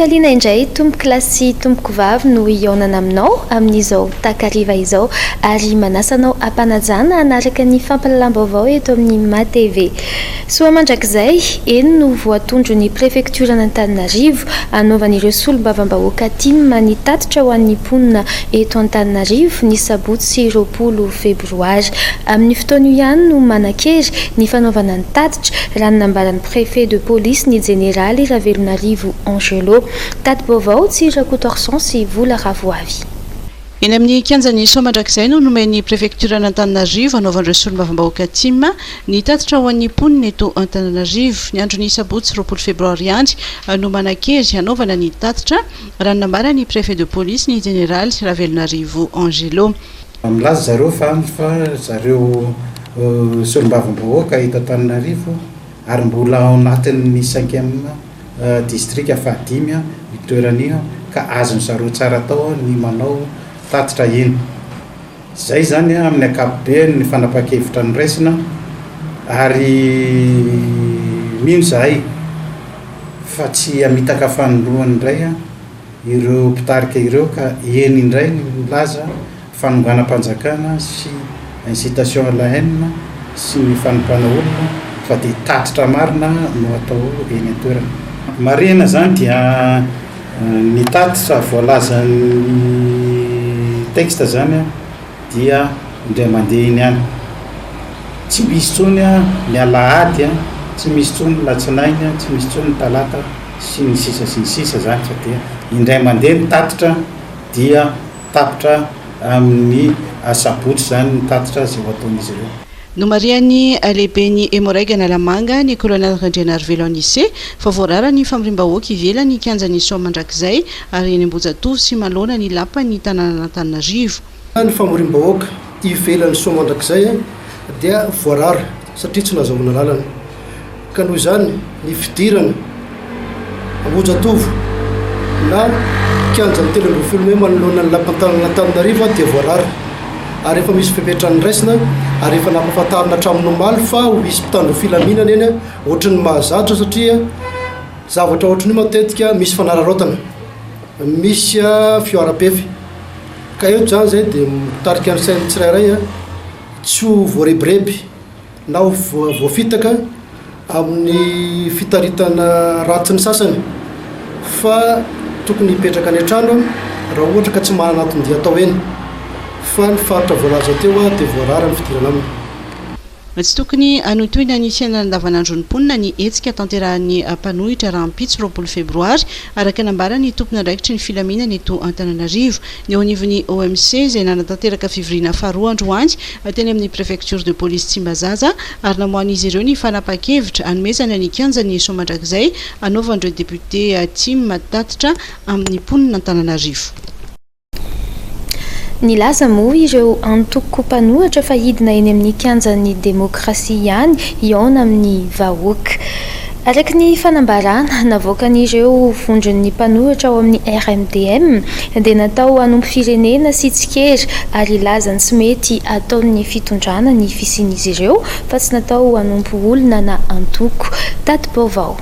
faliana indray tomboky lasy tomboko vavy no ionana aminao amin'izao takariva izao ary manasanao ampanajana anaraka ny fampalalam-baovao eto amin'ny MATV. Soa mandrakizay, eny no voatondro ny préfecture Antananarivo anaovan'ireo solombavambahoaka TIM ny tatitra ho an'ny mponina eto Antananarivo ny sabotsy sy 20 febroary. Amin'ny fotoana io ihany no manan-kery ny fanaovana ny tatitra raha nambaran'ny préfet de police ny généraly Ravelonarivo Angelo. Taty-baovao Tsira Kotorson sy vola Ravoavy. Eny amin'ny kianjan'ny Soamandrakizay no nomeny préfecture Antananarivo anaovan'ireo solombavambahoaka TIM ny tatitra ho an'ny mponina eto Antananarivo. Ny andron'ny sabotsy 20 febroary andry no manan-kery anaovana ny tatitra raha nambara ny préfet de police ny généraly Ravelonarivo Angelo. Milaza zareo fa zareo solombavambahoaka eto Antananarivo ary mbola ao anatin'ny 5e district fahadimy itoeran'io ka azony zareo tsara tao ny manao tatitra iny. Zay zany amin'ny ankapobeny ny fanapa-kevitra ny raisina ary mino zahay fa tsy amitaka fanoloany indray ireo mpitarika ireo ka eny indray ny milaza fanonganam-panjakana sy incitation à la haine sy ny fanompana olona fa dia tatitra marina no atao eny an-toerana. Marina zany dia ny tatitra voalaza ny texte zany dia indray mandeha iny ihany. Tsy misy tsony ny alahady, tsy misy tsony ny latsinainy, tsy misy tsony ny talata sy ny sisa zany fa dia indray mandeha ny tatitra dia tapitra amin'ny sabotsy zany ny tatitra zay ataon'izy ireo. No marian'ny lehiben'ny Hémorragie Analamanga ny colonel Randriana Arvelo Anissé fa voarara ny famariam-bahoaka ivelany kianjan'ny Soamandrakizay ary eny Ambojatovo sy Malona ny lapany tanàna Antananarivo. Ny famariam-bahoaka ivelany Soamandrakizay dia voarara satria tsy nahazoana lalana. Ka noho izany ny fidirana Ambojatovo na kianjan'ny telo ambin'ny folo manoloana ny lapantanana Antananarivo dia voarara. Ary efa misy fepetrany raisina ary efa nampafantarina hatramin'ny fa ho misy mpitandro filaminana eny ohatrany mahazatra satria zavatra ohatrany matetika misy fanararaotana, misy fioarapefy. Ka eto zany zay dia mitarika ny sainy tsirairay tsy ho voarebireby na ho voafitaka amin'ny fitaritana ratsy ny sasany fa tokony hipetraka any an-trano raha ohatra ka tsy mananatondia atao eny. Fa ny faritra voalaza teo dia voarara ny fidirana aminy. Tsy tokony anotoina ny fiainana andavanandro ny mponina ny hetsika tanterahan'ny mpanohitra raha ampitso 20 febroary araka nambara ny tompona andraikitry ny filaminana eto Antananarivo. Ny eo anivon'ny OMC izay nanatanteraka fivoriana faharoa androany teny amin'ny préfecture de police Tsimbazaza ary namohan'izy ireo ny fanapa-kevitra hanomezana ny kianjan'ny Soamandrakizay anaovan'ireo député TIM tatitra amin'ny mponina Antananarivo. Nilaza moa ireo antoko mpanohitra fa hidina eny amin'ny kianjan'ny demokrasia ihany iona amin'ny vahoaka. Araka ny fanambarana navoakan'ireo vondron'ny mpanohitra ao amin'ny RMDM dia natao hanompo firenena sy tsikery ary ilazany tsy mety ataon'ny fitondrana ny fisian'izy ireo fa tsy natao hanompo olona na antoko. Taty-baovao.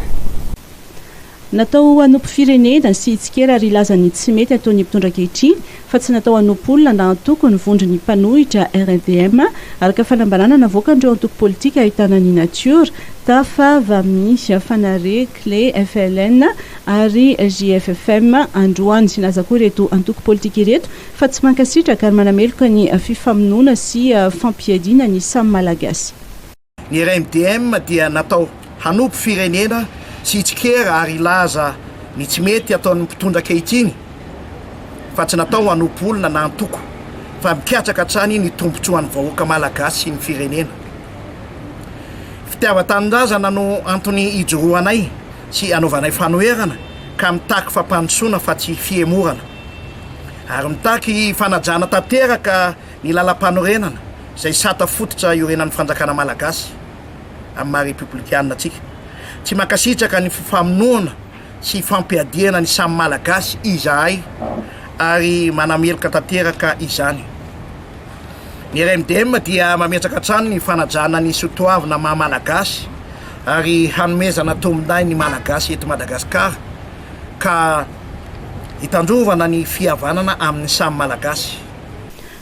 Natao hanompo firenena sy tsikery ary ilazany tsy mety ataon'ny mpitondra ankehitriny fa tsy natao hanompo olona na antoko ny vondron'ny mpanohitra RMDM araka fanambarana navoakan'ireo antoko politika ahitana ny Nature, TAFA, VAMIS, FANARE, CLE, FLN ary JFFM androany sy naza koa ireto antoko politika ireto fa tsy mankasitraka ary manameloka ny fifamonoana sy fampiadiana ny samy malagasy. Ny RMDM dia natao hanompo firenena sy tsikera ary ilaza ny tsy mety ataon'ny mpitondra ankehitriny fa tsy natao hanompo olona na antoko fa mikiatraka hatrany ny tombotsoan'ny vahoaka malagasy sy ny firenena. Fitiavan-tanindrazana no antony ijoroanay sy anaovanay fanoherana ka mitaky fampandrosoana fa tsy fiemorana ary mitaky fanajana tanteraka ny lalam-panorenana izay sata fototra iorenan'ny fanjakana malagasy amin'ny maha-républicaine atsika. Tsy mankasitraka ny fifamonoana sy fampiadiana ny samy malagasy izahay ary manameloka tanteraka izany. Ny RMDM dia mametraka hatrany ny fanajana ny sotoavina maha-malagasy ary hanomezana tombonday ny malagasy eto Madagasikara ka hitandrovana ny fihavanana amin'ny samy malagasy.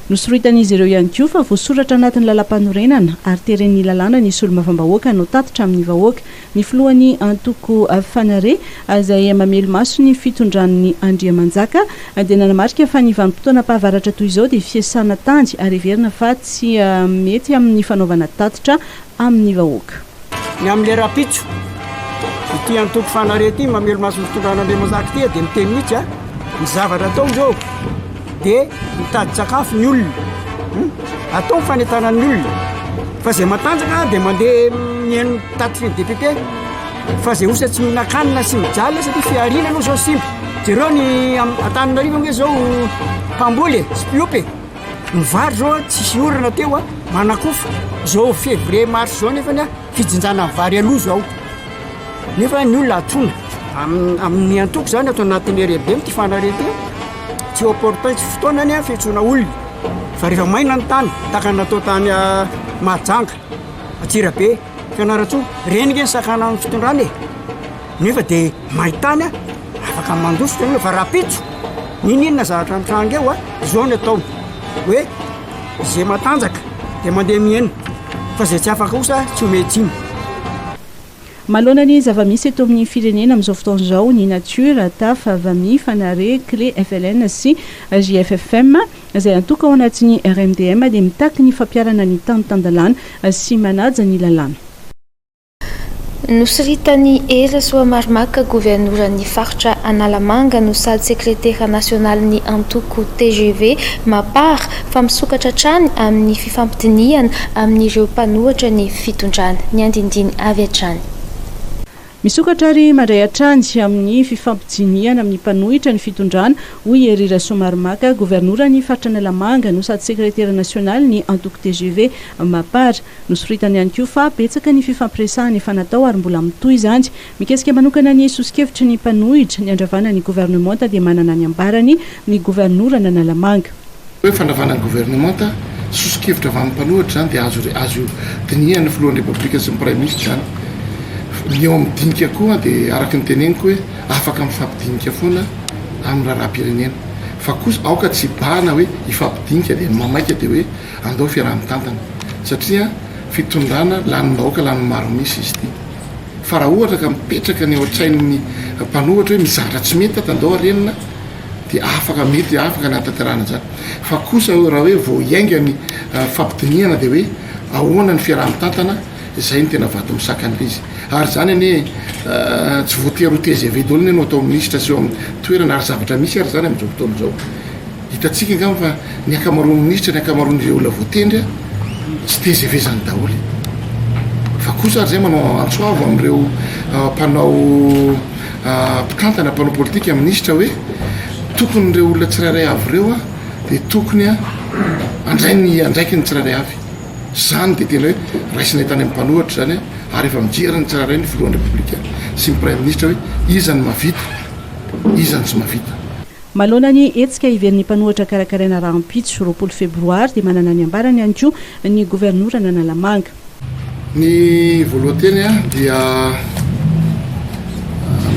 Nosoroitan'izy ireo ihany koa fa voasoratra anatin'ny lalam-panorenana ary teren'ny lalàna nisy olo-mavambahoaka no tatitra amin'ny vahoaka. Ny filohan'ny antoko fanare izay mamelo maso ny fitondran'ny Andriamanjaka dia nanamarika fa ny vanim-potoana pahavaratra toy izao dia fiasana tandy ary heverina fa tsy mety amin'ny fanaovana tatitra amin'ny vahoaka. Ny amin'ny rapitso ity antoko fanare ity mamelo maso ny fitondrana Andriamanjaka ity dia miteny mihitsy ny zavatra atao izao dia mitady sakafo ny olona atao fanentanan'ny olona fa zay matanjaka dia mandeha mihaino tatitry ny député fa zay osa tsy mihinan-kanina sy mijaly satria fiarina aloha zao simba jereo ny Antananarivo nge zao mpamboly spiope ny vary zao tsisy orana teo manakofa zao février mars zao nefa fijinjana ny vary aloha zao nefa ny olona atrona amin'ny antoko zany atao anatin'ny rebe ty fanarety tsy opportun tsy fotoanany fiantsoana olona fa rehefa maina ny tany taka natao tany Mahajanga Atsirabe Fianaratsoa renike ny sakana amin'ny fitondrany nefa dia mahitany afaka mandositra ny fa rapitso ninona zavatra mitranga eo zao ny atao hoe zay matanjaka dia mandeha mihaino fa zay tsy afaka osa tsy ometsiny. Malona ny zava-misy eto amin'ny firenena amin'izao fotoana izao ny Nature, TAF, VAMI, Fanare, CLE, FLN sy JFFM izay antoka ao anatin'ny RMDM dia mitaky ny fampiarana ny tany-tandalàna sy manaja ny lalàna. Nosiritan'ny Ela Soamarmaka governoran'ny faritra Analamanga no sady sekretera nasionaly antoko TGV Mapar fa misokatra trany amin'ny fifampidiniana amin'ireo mpanohatra ny fitondrana ny andindiny avy hatrany. Misokatra ary mandray hatrany amin'ny fifampidiniana amin'ny mpanohitra ny fitondrana hoy Erira Soamarmaka governoran'ny faritra Analamanga no sady sekretera nasionaly ny antoko TGV Mapar. Nosoritany ihany koa fa betsaka ny fifampiresahana efa natao ary mbola mitohy izany. Mikasika manokana ny sosokevitra ny mpanohitra ny andravana ny gouvernemanta dia manana ny ambarany ny governorana Analamanga. Hoe fandravana ny gouvernemanta sosokevitra avy amin'ny mpanohitra zany dia azo diniana filohan'ny repoblika sy ny prime ministre zany. Ny eo amin'ny dinika koa dia araka ny teneniko hoe afaka mifampidinika foana amin'ny raharam-pirenena fa kosa aoka tsy bana hoe ifampidinika dia mamaika dia hoe andao fiaraha-mitantana satria fitondrana lanim-bahoaka lany maro misy izy ity fa raha ohatra ka mipetraka ny ohatsain'ny mpanohatra hoe mizatra tsy mety tandao arenina dia afaka mety afaka ny atanterahana zany fa kosa raha hoe vao iainga ny fampidiniana dia hoe ahoana ny fiaraha-mitantana izay ny tena vato misakana izy ary zany anie tsy voatery TGV daholo no atao ministra sy eo amin'ny toerana ary zavatra misy ary zany amin'izao fotoana izao hitatsika angamba fa ny akamaroan'ny ministra ny akamaroan'ireo olona voatendry tsy TGV zany daholo fa kosa ary zay manao antsoavo amin'ireo mpanao mpitantana mpanao politika ministra hoe tokony ireo olona tsirairay avy ireo dia tokony andraiky ny tsirairay avy zany dia tena hoe raisina hitany amin'ny mpanohatra zany ary efa mijerany tsirairay ny filohan'ny repoblika sy ny prime ministra hoe izany mavita izany tsy mavita. Malona ny etsika iverin'ny mpanohatra karakaraina rahampitso 20 febroary dia manana ny ambarany ihany koa ny governorana Analamanga. Ny voalohanteny dia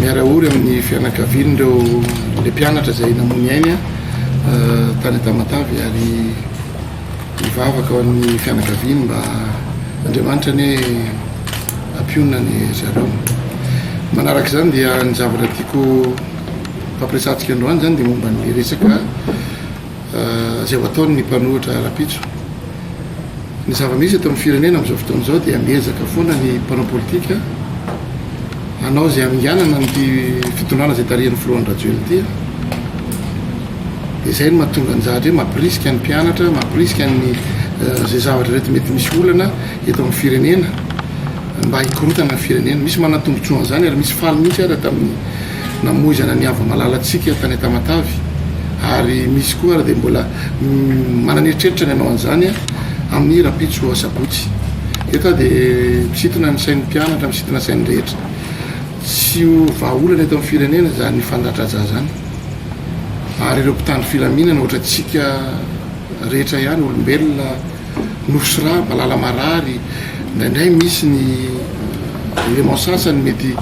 miara-ory amin'ny fianakavian'ireo le mpianatra izay namony ainy tany Tamatavy ary mivavaka ao amin'ny fianakaviany mba Andriamanitra ny ampionana ny zareo. Manaraka izany dia ny zavatra tiako fampiresantsika androany zany dia momba ny resaka izay ho ataon'ny mpanohatra rapitso. Ny zava-misy eto amin'ny firenena amin'izao fotoana izao dia miezaka foana ny mpanao politika hanao izay aminganana ny fitondrana izay tarihan'ny filohan'ny Rajoelina ity dia izay no mahatonga ny zahatra hoe mampirisika ny mpianatra mampirisika ny zay zavatra rehetra mety misy olana eto amin'ny firenena mba hikorotana ny firenena misy manatombontsona zany ary misy faly mihitsy ary tamin'ny namoizana ny avo malalatsika tany Tamatavy ary misy koa ary dia mbola mananeritreritra ny anao an'izany amin'ny rapitso sabotsy eto dia misintona ny sain'ny mpianatra misintona sain'ny rehetra tsy vahaolana eto amin'ny firenena zany ny fandatraza zany ary ireo mpitandro filaminana ohatra tsika rehetra ihany olombelona nosira malala marary indraindray misy ny élément sasany mety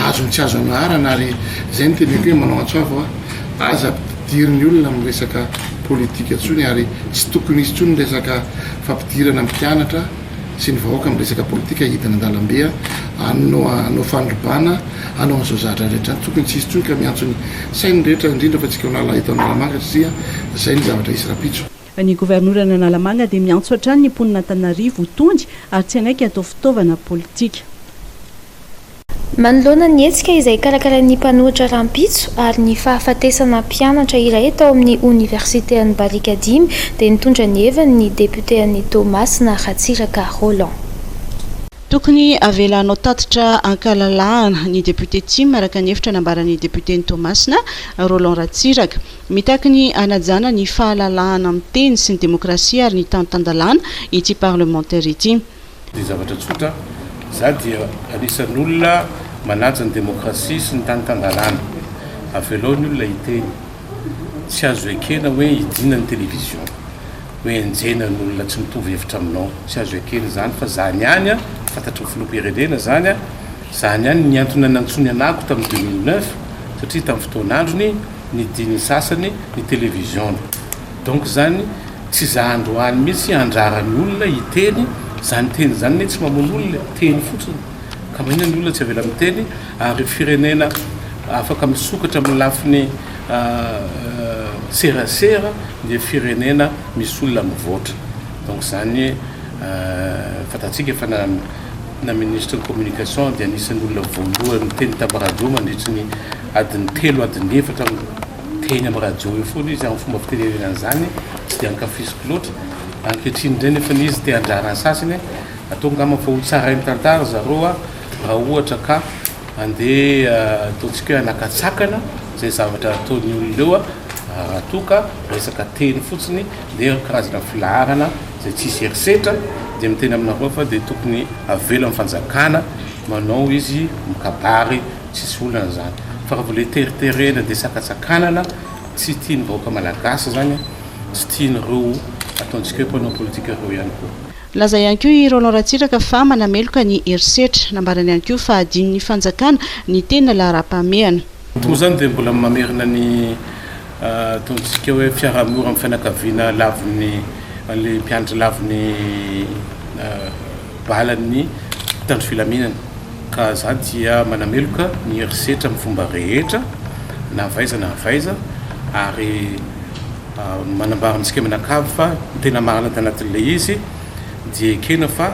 azony tsy azo anarana ary zay ny teneko hoe manao antsoavo aza ampidiriny olona amin'ny resaka politika ntsony ary tsy tokony izy ntsony resaka fampidirana mpianatra sy ny vahoaka amin'ny resaka politika hidina an-dalambe anao fanirobana anao an'izao zahatra rehetra tokony tsy izy ntsony ka miantsony sainy rehetra indrindra fa tsika onala eto Analamanga satria zay ny zavatra isy rapitso. Ny governorana Analamanga dia miantso hatrany ny mponina Antananarivo ho tongy ary tsy anaiky atao fitaovana politika. Manoloana ny hetsika izay karakarain'ny mpanohitra Rampitso ary ny fahafatesana mpianatra iray tao amin'ny Université an'i Barikadimy dia nitondra ny heviny ny député an'i Tomasina Ratsiraka Roland. Tokony avelanao tatitra ankalalahana ny député Tsim araka ny hevitra nambaran'ny député ny Tomasina Roland Ratsiraka mitaky ny anajana ny fahalalahana amin'ny teny sy ny demokrasia ary ny tantandalana ity parlementaire ity. Dia zavatra tsotra za dia anisan'olona manaja ny demokrasia sy ny tantandalana avelao ny olona hiteny tsy azo ekena hoe hidina ny télévision hoe enjena ny olona tsy mitovy hevitra aminao tsy azo ekena zany fa zany ihany fantatry ny filoham-pirenena zany zany ihany ny antony nantsony anako tamin'ny 2009 satria tamin'ny fotoan'androny ny diny sasany ny télévision donc zany tsy zahandroany mihitsy andrarany olona hiteny zany teny zany tsy mamono olona teny fotsiny ka manina ny olona tsy avela miteny ary firenena afaka misokatra amin'ny lafiny serasera dia firenena misy olona mivoatra donc zany fantatsika efa na ministre de communication dia anisan'ny olona voalohany teny tamin'ny radio mandritry ny adiny 3 adiny 4 teny amin'ny radio io foana izy amin'ny fomba fitenenana zany tsy dia ankafisiko loatra ankehitriny indray nefa izy te andrarany sasany atonga ama fa ho tsara ny tantara zareo raha ohatra ka andeha ataontsika hoe anakatsakana zay zavatra ataony olona eo raha toka resaka teny fotsiny dia karazana filaharana zay tsisy erisetra dia miteny aminareo fa dia tokony avelo amin'ny fanjakana manao izy mikabary tsisy olana zany fa raha vole teriterena dia sakatsakanana tsy tiany vahoaka malagasy zany tsy tian'ireo ataontsika hoe mpanao politika ireo ihany koa. Laza ihany koa i Roland Ratsiraka fa manameloka ny herisetra nambarany ihany koa fa adin'ny fanjakana ny tena laharampahamehana. Toa zany dia mbola mamerina ny ataontsika hoe fiarahamora amin'ny fianakaviana laviny le mpianatra laviny balan'ny tandro filaminana ka za dia manameloka ny herisetra amin'ny fomba rehetra na vaiza ary manambara amintsika manakavy fa tena marina tanatin'ilay izy dia ekena fa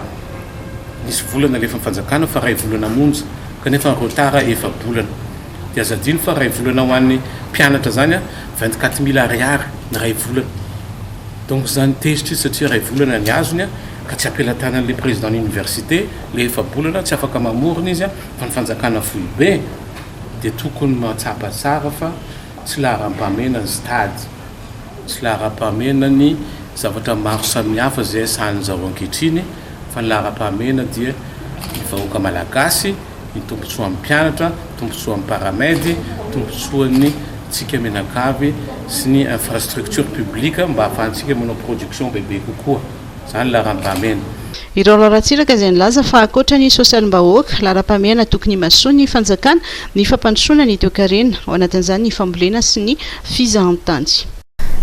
nisy volana lefa mifanjakana fa ray volana monja kanefa ny retard efa bolana dia azadiny fa ray volana ho an'ny mpianatra zany 24 000 ariary na ray volana donc zany tezitra izy satria ray volana ny azony ka tsy apelatanan'le président d'université le efa bolana tsy afaka mamorona izy fa ny fanjakana foibe dia tokony matsapa tsara fa tsy laharampamena ny stady tsy laharampamena ny zavatra maro samihafa zay sahany zao ankehitriny fa ny laharampamena dia ny vahoaka malagasy ny tombontsoa amin'ny mpianatra tombontsoa amin'ny paramedy tombontsoany tsika menakavy sy ny infrastructure publique mba ahafahantsika manao production bebe kokoa zany laharampamena. I Roland Ratsiraka izay nilaza fa ankoatra ny sosialim-bahoaka laharampamehana tokony masoa ny fanjakana ny fampandrosoana ny toe-karena ao anatin'izany ny fambolena sy ny fizahan-tany.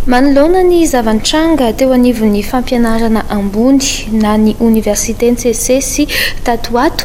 Manoloana ny zavantranga teo anivon'ny fampianarana ambony na ny Université NCC sy Tatoato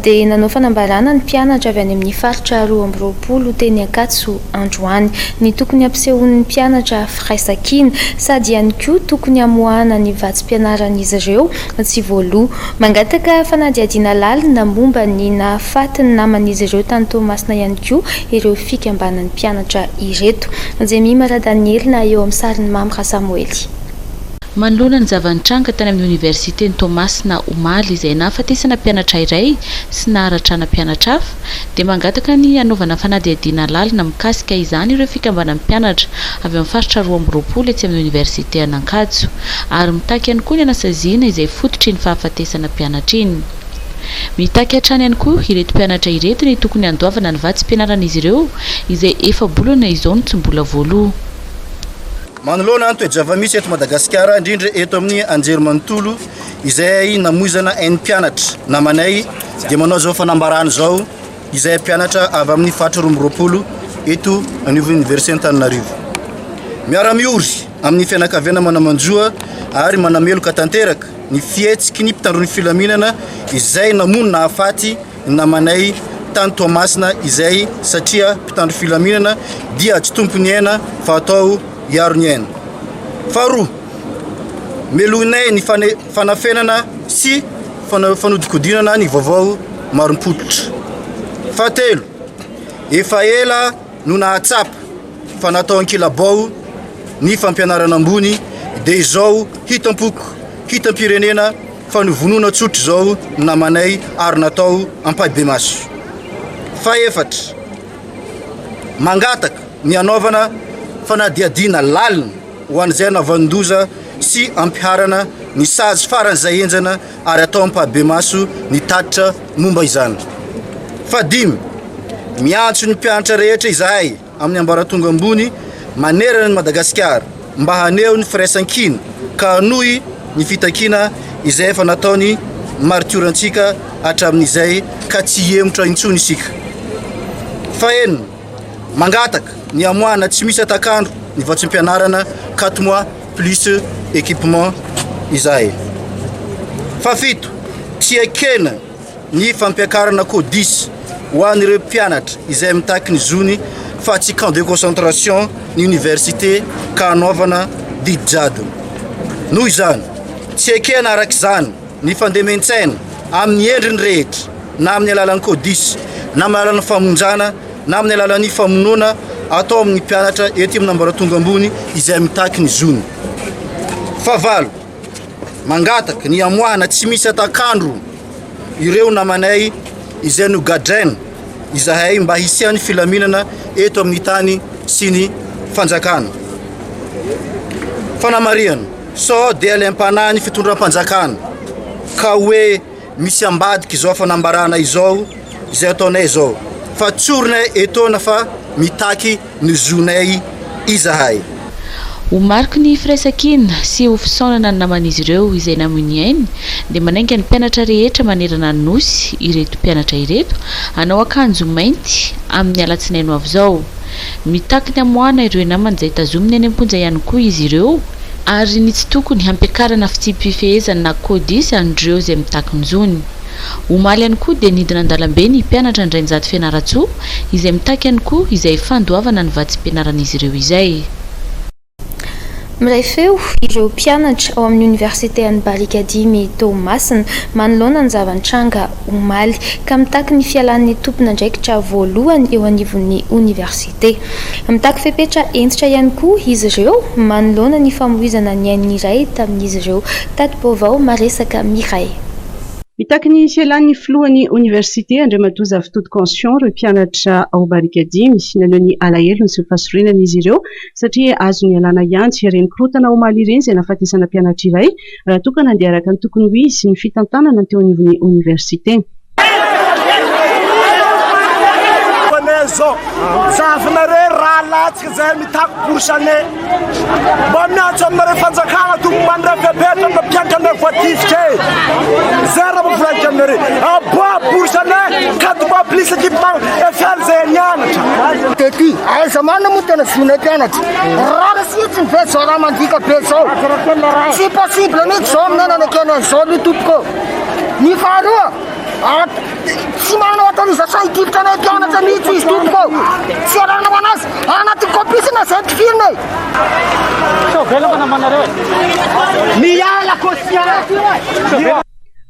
dia nanao fanambarana ny mpianatra avy any amin'ny faritra 2020 teny Ankatso androany ny tokony ampisehoan'ny mpianatra firaisan-kina sady ihany koa tokony amoahana ny vatsim-pianaran'izy ireo tsy voaloha mangataka fanadihadiana lalina momba ny nahafaty ny naman'izy ireo tany Tomasina ihany koa ireo fikambanan'ny mpianatra ireto. Jemimara Daniel na eo amin'ny sarin'ny Mamra Samuely. Manoloana ny zavantranga tany amin'ny Université ny Tomasina Omaly izay nahafatesana mpianatra iray sy naharatrana mpianatra hafa dia mangataka ny anaovana fanadihadiana lalina mikasika izany ireo fikambanan'ny mpianatra avy amin'ny faritra 2020 etsy amin'ny Université an'Ankatso ary mitaky ihany koa ny anasaziana izay fototry ny fahafatesana mpianatra iny. Mitaky hatrany ihany koa ireto mpianatra ireto ny tokony andoavana ny vatsim-pianaran'izy ireo izay efa bolana izao no tsy mbola voaloha. Manoloana ny toe-java-misy eto Madagasikara indrindra eto amin'ny anjerimanontolo izay namoizana hain'ny mpianatra namanay dia manao zao fanambarana zao izay mpianatra avy amin'ny fatra romboroapolo eto anivon'ny université Antananarivo. Miara-miory amin'ny fianakaviana manamanjoa ary manameloka tanteraka ny fihetsiky ny mpitandron'ny filaminana izay namono nahafaty namanay tany Toamasina izay satria mpitandro filaminana dia tsy tompony aina fa atao iaro ny aina. Faharoa, meloinay ny fanafenana sy fanodikodinana ny vaovao marom-pototra. Fahatelo, efa ela no nahatsapa fa natao ankilabao ny fampianarana ambony dia izao hitam-pirenena fa novonona tsotra izao namanay ary natao ampahibe-maso. Fahaefatra, mangataka ny anaovana fanadiadiana lalina ho an'izay navandoza sy ampiharana ny sazy faran'izay enjana ary atao ampahibe-maso ny tatitra momba izany. Fahadimy, miantso ny mpianatra rehetra izahay amin'ny ambaratonga ambony manerana ny Madagasikara mba haneho ny firaisan-kina ka hanohy ny fitakina izay efa nataony maritorantsika hatramin'izay ka tsy emotra intsony isika. Fahaenina, mangataka ny amoahana tsy misy atakandro ny vatsim-pianarana 4 mois plus équipement izahay. Fahafito, tsy ekena ny fampiakarana CODIS ho an'ireo mpianatra izay mitaky ny zony fa tsy camp de concentration ny université ka hanaovana didijadona. Noho izany, tsy ekena arak'izany ny fandementsaina amin'ny endriny rehetra na amin'ny alalan'ny CODIS na amin'ny alalan'ny famonjana na amin'ny alalan'ny famonoana atao amin'ny mpianatra ety amin'ny ambaratonga ambony izay mitaky ny zony. Fahavalo, mangataka ny amoahana tsy misy atakandro ireo namanay izay no gadraina izahay mba hisian'ny filaminana eto amin'ny tany sy ny fanjakana. Fanamariana, sao dia lempana ny fitondram-panjakana ka hoe misy ambadika izao fanambarana izao izay ataonay izao fa tsorinay etona fa mitaky ny zonay izahay. Ho mariky ny firaisan-kina sy ho fisaonana ny naman'izy ireo izay namoiny ainy dia manainga ny mpianatra rehetra manerana ny nosy ireto mpianatra ireto hanao akanjo mainty amin'ny alatsinaino avy izao. Mitaky ny amoahana ireo namana izay tazominy any am-ponja ihany koa izy ireo ary ny tsy tokony hampiakarana fitsipifehezana na CODIS an'ireo izay mitaky ny zony. Omaly ihany koa dia nidina an-dalambe ny mpianatra Andrainjato Fianaratsoa izay mitaky ihany koa izay fandoavana ny vatsim-pianaran'izy ireo izay. Miray feo ireo mpianatra ao amin'ny université an'ny Barikadimy Toamasina manoloana ny zavantranga omaly ka mitaky ny fialan'ny tompona andraikitra voalohany eo anivon'ny université. Mitaky fepetra entitra ihany koa izy ireo manoloana ny famoizana ny ain'ny iray tamin'izy ireo. Tatim-baovao Maresaka Miray. Mitaky ny fialan'ny filohan'ny université Andriamatoa Zavitody Conscion ireo mpianatra ao Barikadimy naneo ny alahelo ny sy fahasorenan'izy ireo satria azo ny alana iantsy ireny korotana omaly ireny izay nahafatesana mpianatra iray raha tokana handeha araka ny tokony ho izy sy ny fitantanana teo anivon'ny université. Zafanare raha latsika zay mitaky boursané mba miantso aminare fanjakana tompomanire fepetra mba mpianatra amina voatifika e zay raha mivolanika aminare aboa boursané 4 mois plus équipement efel zay nianatra tety aiza manana moa tena zonay mpianatra raha sitsy ny ve zao raha mandika be zao tsy possible mihitsy zao aminana akena zao ny tompoko. Ny faharoa tsy manao autorisation hidivitra anay mpianatra mihitsy izy tompoko tsy arana manazy anaty kopisina zay tifirina miala kosiana.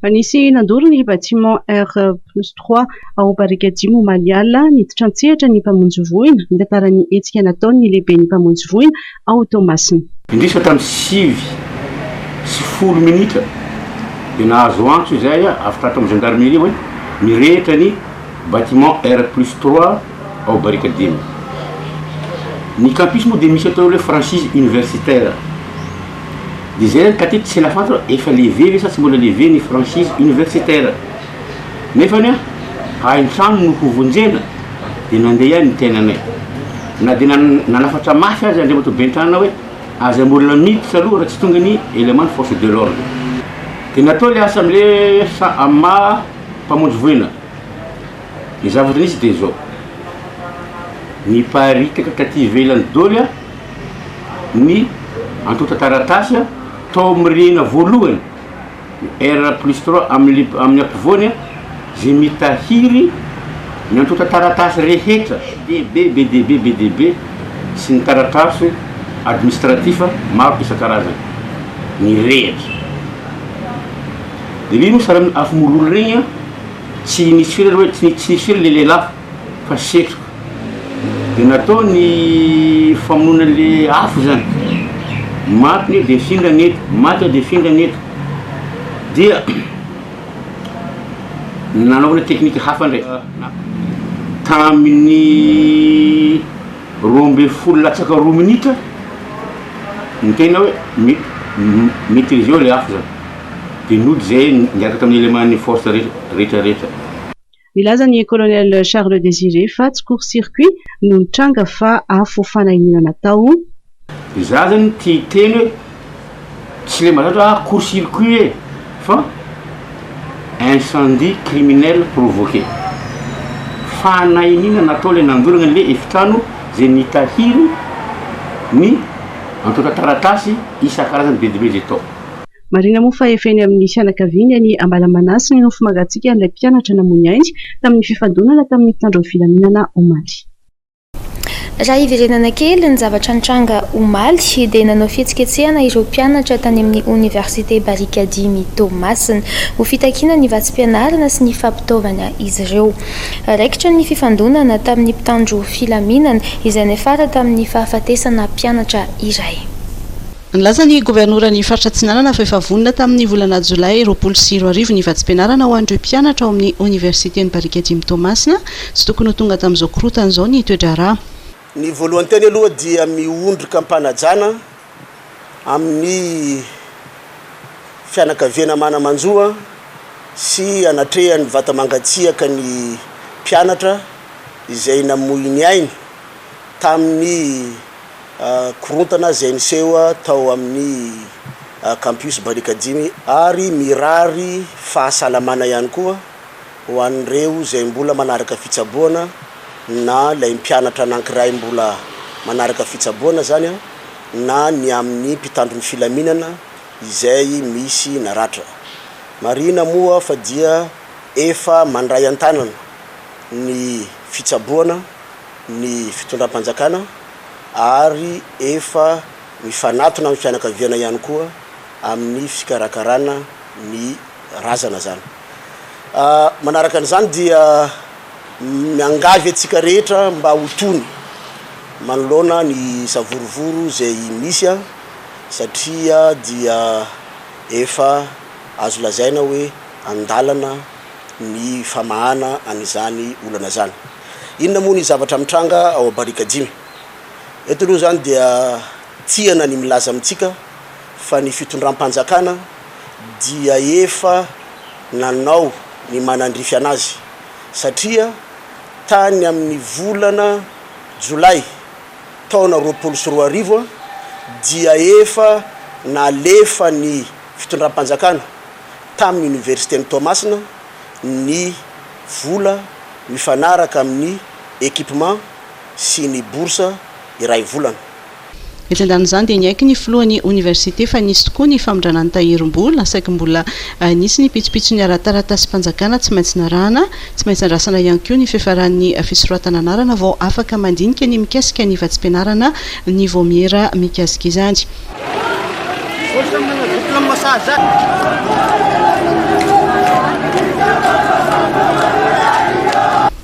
Anisy nandoro ny bâtiment R+3 ao Barikadimy Omaliala niditra antsehatra ny mpamonjy voina nitantarany hetsika nataony ny lehibe ny mpamonjy voina ao Toamasina. Indrisy tamin'ny 10 minitra dia nahazo antso izay afaka atao amin'ny gendarmerie hoe mirehitra ny bâtiment R+3 ao Barikadimy. Ny campus moa dia misy atao hoe franchise universitaire. Dia zay katy tsy la fantatra efa levé sa tsy mbola levé ny franchise universitaire. Nefa ny hain-trano no hovonjena dia nandeha ihany ny tenanay. Na dia nanafatra mafy azy Andriamatoa Bentrana hoe aza mbola miditra aloha raha tsy tonga ny élément de force de l'ordre. Dia natao le asa amin'le ama mpamonjy voina. ny zavatra izy dia zao ny paritaka katy velany doly a ny antota taratasy a tao mirena voalohany R+3 amin'ny ampovoany zay mitahiry ny antota taratasy rehetra BDB sy ny taratasy administratifa maro isan-karazany ny rehatra dia lino sara afomololo regny a tsy nisy firy hoe tsy nisy firy le lehilahy fa setroka dia natao ny famonoana le afo zany maty dia finga neto maty dia finga neto dia nanaovana teknika hafa ndray tamin'ny 12 latsaka 2 minitra ny tena hoe maîtriser eo le afo zany dia nody zay niaraka tamin'ny élément force rehetrarehetra. Milaza ny colonel Charles Désiré fa tsy court-circuit no nitranga fa afo fanahinana tao. Za zany tia teny hoe tsy le mazatra court-circuit fa incendie criminel provoqué fanahinana natao le nandorana le efitrano zay nitahiry ny antota taratasy isan-karazany bedibe zay tao. Marina moa fa efeny amin'ny fianakaviany ny Ambalamanasy ny nofo magatsika ilay mpianatra namon'ny aindy tamin'ny fifandonana tamin'ny mpitandro ny filaminana Omaly. Raha iverenana kely ny zavatra nitranga Omaly dia nanao fihetsiketsehana ireo mpianatra tany amin'ny Université Barikadimy Tomasina ho fitakiana ny vatsim-pianarana sy ny fampitaovana izy ireo. Raikitra ny fifandonana tamin'ny mpitandro filaminana izay nefara tamin'ny fahafatesana mpianatra iray. Nilaza ny governoran'ny faritra Tsinanana fa efa vonona tamin'ny volana Jolay 24 ny vatsim-pianarana ho an'ireo mpianatra ao amin'ny Universitén'ny Barikadimy Tomasina sy tokony ho tonga tamin'izao korotan'izao ny toe-draharaha. Ny voalohany teny aloha dia miondroka ampanajana amin'ny fianakaviana manamanjoa sy anatrehan'ny vatamangatsiaka ny mpianatra izay namohiny ainy tamin'ny korontana zay niseho tao amin'ny campus Barikadimy ary mirary fahasalamana ihany koa ho an'ireo zay mbola manaraka fitsaboana na lay mpianatra anankiray mbola manaraka fitsaboana zany na ny amin'ny mpitandro ny filaminana izay misy naratra. Marina moa fa dia efa mandray an-tanana ny fitsaboana ny fitondram-panjakana ary efa mifanatona amin'ny fianakaviana ihany koa amin'ny fikarakarana ny razana zany. Manaraka an'izany dia miangavy atsika rehetra mba hotony manoloana ny savorovoro zay misy satria dia efa azo lazaina hoe andalana ny famahana an'izany olana zany. Inona moa ny zavatra mitranga ao Barikadimy? Eto aloha zany dia tiana ny milaza amintsika fa ny fitondram-panjakana dia efa nanao ny manandrify anazy satria tany amin'ny volana Jolay taona 2024 dia efa nalefa ny fitondram-panjakana tamin'ny Universitén'ny Tomasina ny vola mifanaraka amin'ny équipement sy ny bourse iray volana. Etandan'izany dia niaiky ny filohan'ny université fa nisy tokoa ny famindranany tahirim-bola saky mbola nisy ny pitsopitso ny ara-taratasy mpanjakana tsy maintsy narahana tsy maintsy andrasana ihany koa ny fiafaran'ny fisoratana anarana vao afaka mandinika ny mikasika ny vatsim-pianarana ny vomiera mikasika izany.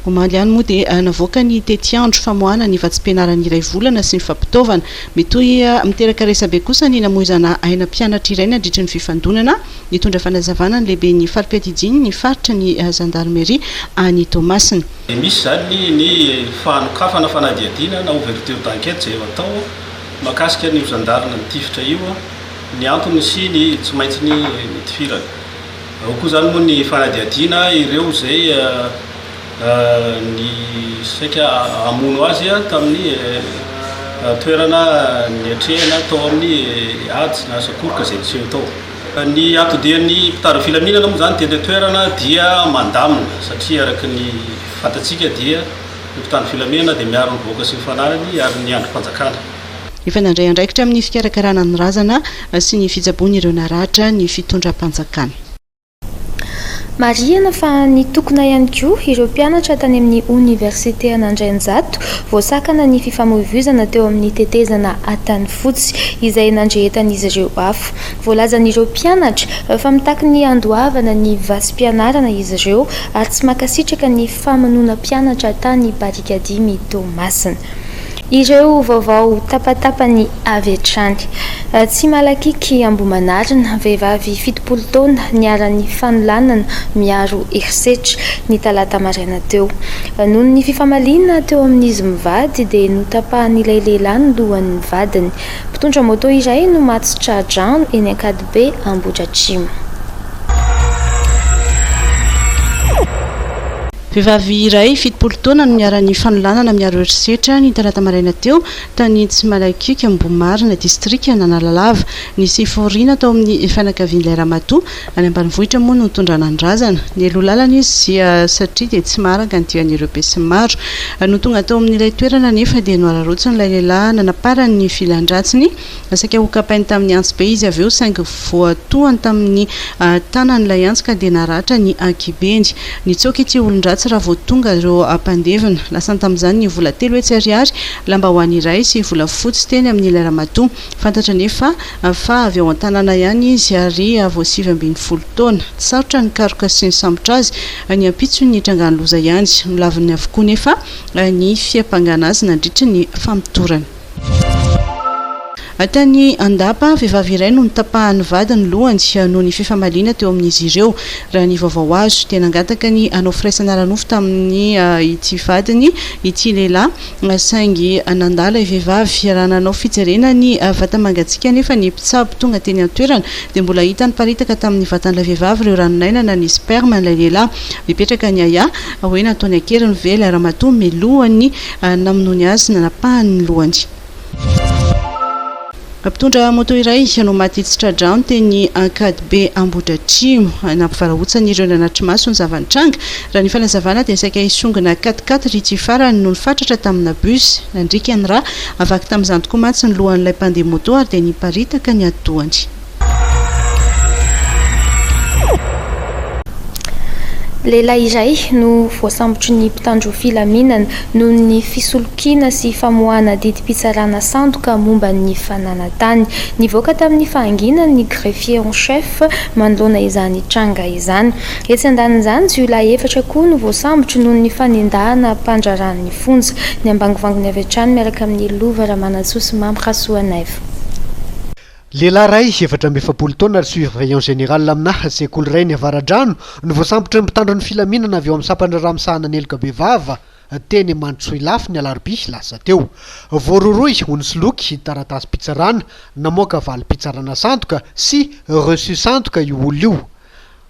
Omaly ihany moa dia navoaka ny tetiandro famoahana ny vatsim-pianarana iray volana sy ny fampitaovana metoy miteraka resabe kosa ny namoizana aina mpianatra iray nandritra ny fifandonana nitondra fanazavana ny lehibe ny farim-piadidiny ny faritra ny gendarmerie any Tomasina. Misy zany ny fanokafana fanadiadiana na ouverture d'enquête zay atao makasika ny gendarme nitifitra io ny antony sy ny tsy maintsy ny tifirana. Ao koa zany moa ny fanadiadiana ireo zay ny saika amono azy tamin'ny toerana ny atrehana tao amin'ny ady na sakoroka zay niseho tao ny atodian'ny mpitaro filaminana moa zany tena toerana dia mandamina satria araky ny fantatsika dia ny mpitaro filaminana dia miaro ny voaka sy ny fanarany ary ny androm-panjakana efa nandray andraikitra amin'ny fikarakarana ny razana sy ny fijabony ireo naratra ny fitondram-panjakana. Mariana fa ny tokona ihany koa ireo mpianatra tany amin'ny Université Anandrianjato voasakana ny fifamoivoizana teo amin'ny tetezana Atany Fotsy izay nandrehetan'izy ireo afo. Voalazan'ireo mpianatra fa mitaky ny andoavana ny vasim-pianarana izy ireo ary tsy makasitraka ny famonoana mpianatra tany Barikadimy Tomasina. Ireo vaovao tapatapany avy hatrany. Tsy malakiky Ambohimanarina, vehivavy 70 taona niara-ny fanolanana miaro herisetra ny talata maraina teo. Noho ny fifamalinana teo amin'izy mivady dia notapahan'ilay lehilahy ny lohan'ny vadiny. Mpitondra moto iray no maty tradrano eny Ankadibe Ambohidratrimo. Vehivavy iray 70 taona no niara-ny fanolanana miaro herisetra ny talata maraina teo tany Tsimalakiky Ambohimarina distrika Analalava nisy forina tao amin'ny fianakavian'ilay Ramatoa any ambanivohitra moa no nitondrana andrazana. Ny alohalalana izy dia satria dia tsy maraka ny dian'ireo be sy maro no tonga tao amin'ilay toerana nefa dia noararotsiny ilay lehilahy nanaparany ny filan-dratsiny saika ho kapainy tamin'ny antsy be izy avy eo saingy voatohany tamin'ny tanan'ilay antsy ka dia naratra ny ankibendy. Nitsoaka ity olon-dratsy raha vao tonga ireo ampandevina lasany tamin'izany ny vola 3 hetsy ariary lambahoany iray sy vola fotsy teny amin'ilay Ramatoa. Fantatra nefa fa avy ao an-tanàna ihany izy ary vao 7 taona. Tsy sarotra ny karoka sy ny sambotra azy ny ampitso ny trangany loza ihany. Nolaviny avokoa nefa ny fiampangana azy nandritra ny famitorana. Tany Andapa vehivavy iray no nitapahany vadiny lohany noho ny fifamaliana teo amin'izy ireo. Raha ny vaovao azo tena angataka ny anao firaisana ranofo tamin'ny ity vadiny ity lehilahy saingy nandala vehivavy raha nanao fijerena ny vatamangatsika nefa ny mpitsabo tonga teny an-toerana dia mbola hitany paritaka tamin'ny vatan'ilay vehivavy ireo ranonainana ny sperme n'ilay lehilahy. Mipetraka ny aya hoe nataony akeriny ve ilay Ramatoa melohany namonoany azy nanapahany ny lohany. Mpitondra moto iray no maty tsy tradrano teny Ankadibe Ambohidratrimo nampivarahontsany ireo nanatry maso ny zavantranga. Raha ny fanazavana dia saika hisongona 4x4 ity farany no nifatratra tamina bus nandrika ny raha avaky tamin'izany tokoa matsy ny lohan'ilay mpandeha moto ary dia niparitaka ny atoany. Lehilahy iray no voasambotry ny mpitandro filaminana noho ny fisolokiana sy famoahana didim-pitsarana sandoka momba ny fananantany. Nivoaka tamin'ny fahanginana ny greffier en chef manoloana izany tranga izany. Etsy andanin'izany jiolahy 4 koa no voasambotry noho ny fanendahana mpandraran'ny fonja. Ny ambangivangony avy hatrany miaraka amin'ny lova Ramanatsoa Mamy Rasoanaivo. Lehilahy ray 7 taona ary surveillant général amina sekoly ray ny Avaradrano no voasambotra ny mpitandro ny filaminana avy eo amin'ny sampany Ramosahana Neloka Bevava teny Mantsoilafy ny Alarobia lasa teo. Voaroroy onsoloky taratasy pitsarana namoaka valy pitsarana sandoka sy reçu sandoka io olo io.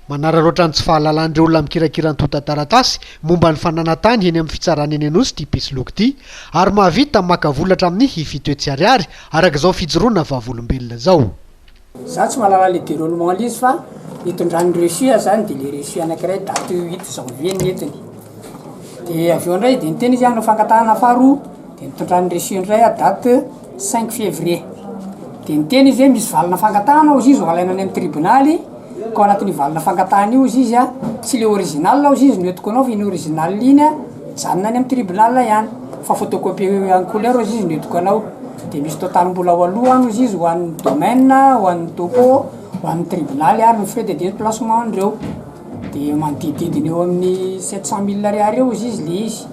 Manararoatra ny tsy fahalalandreo olona mikirakira ny tota taratasy momba ny fananantany eny amin'ny fitsarana eny anosy ty pisloky ty ary mahavita maka volatra amin'ny 7 ariary araka izao fijoroana vavolombelona zao. Za tsy mahalala le déroulement l'izy fa nitondrany reçu zany dia le reçu anankiray date 8 janvier netiny. Dia avy eo indray dia niteny izy amin'ny fankatahana faharoa dia nitondrany reçu indray a date 5 février. Dia niteny izy hoe misy valina fankatahana izy valaina any amin'ny tribunaly. Ka anatin'ny valina fankatahana io izy tsy le original izy no entiko anao fa iny original iny janona any amin'ny tribunal ihany fa photocopie en couleur izy no entiko anao. Dia misy totalim-bola ho aloha izy ho an'ny domaine ho an'ny topo ho an'ny tribunal ary ny frais de déplacement andreo. Dia manodididiny eo amin'ny 700 000 ariary eo izy le izy.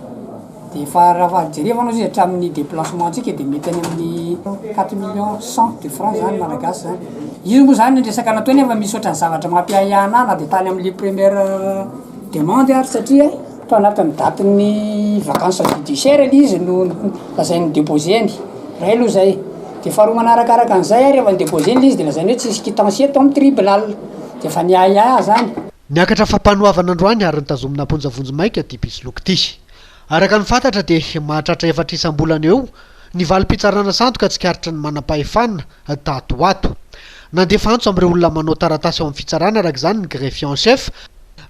Dia fa raha jerevanao izy hatramin'ny déplacement antsika dia mety any amin'ny 4 100 000 de francs zany malagasy zany. Izy moa zany resaka natao nefa misy ohatran'ny zavatra mampiahana na dia tany amin'ny première demande ary satria to anatin'ny datin'ny vacances judiciaire izy no lazainy déposeny. Ray aloha zay. Dia faharoa manarakaraka an'izay ary rehefa nydéposeny izy dia lazainy hoe tsisy quittance eto amin'ny tribunal. Dia fa niahiahy zany. Niakatra fampanoavana androany ary nitazomina ponjavonjo maika ty pisloky ty. Araka ny fantatra dia mahatratra 4 isam-bolana eo ny valy pitsarana sandoka tsy karitra ny manam-pahefanana tato ato. nandefa antso amin'ireo olona manao taratasy ao amin'ny fitsarana araka izany ny greffier en chef